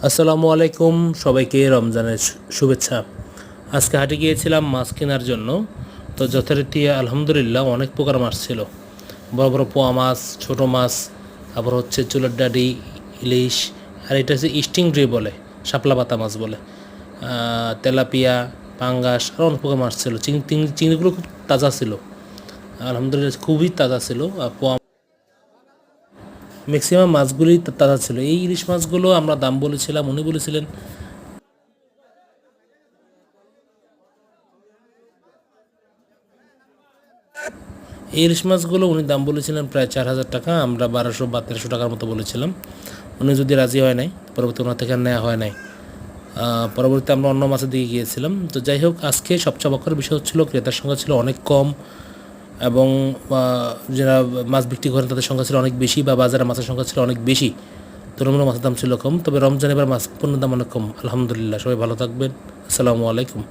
আসসালামু আলাইকুম, সবাইকে রমজানের শুভেচ্ছা। আজকে হাটে গিয়েছিলাম মাছ কেনার জন্য। তো যথারীতি আলহামদুলিল্লাহ অনেক প্রকার মাছ ছিল। বড় বড় পোয়া মাছ, ছোট মাছ, আবার হচ্ছে চুলের ডাঁড়ি, ইলিশ, আর এটা হচ্ছে স্টিংরে বলে, শাপলা পাতা মাছ বলে, তেলাপিয়া, পাঙ্গাস, আর অনেক প্রকার মাছ ছিল। চিংড়িগুলো খুব তাজা ছিল, আলহামদুলিল্লাহ খুবই তাজা ছিল। আর পোয়া ম্যাক্সিমাম মাছগুলি তাজা ছিল। এই ইলিশ মাছগুলো আমরা দাম বলেছিলাম, উনি বলেছিলেন এই ইলিশ মাছগুলো উনি দাম বলেছিলেন প্রায় 4,000 টাকা, আমরা 1200 বা 1300 টাকার মতো বলেছিলাম। উনি যদি রাজি হয় নাই, পরবর্তী ওনার থেকে নেওয়া হয় নাই। পরবর্তীতে আমরা অন্য মাছের দিকে গিয়েছিলাম। তো যাই হোক, আজকে সবচেয়ে অবাক করার বিষয় হচ্ছিল ক্রেতার সংখ্যা ছিল অনেক কম, এবং যারা মাছ বিক্রি করেন তাদের সংখ্যা ছিল অনেক বেশি, বা বাজারে মাছের সংখ্যা ছিল অনেক বেশি। তুলনামূলক মাছের দাম ছিল কম, তবে রমজান এবার মাছ পণ্যের দাম অনেক কম। আলহামদুলিল্লাহ, সবাই ভালো থাকবেন। আসসালামু আলাইকুম।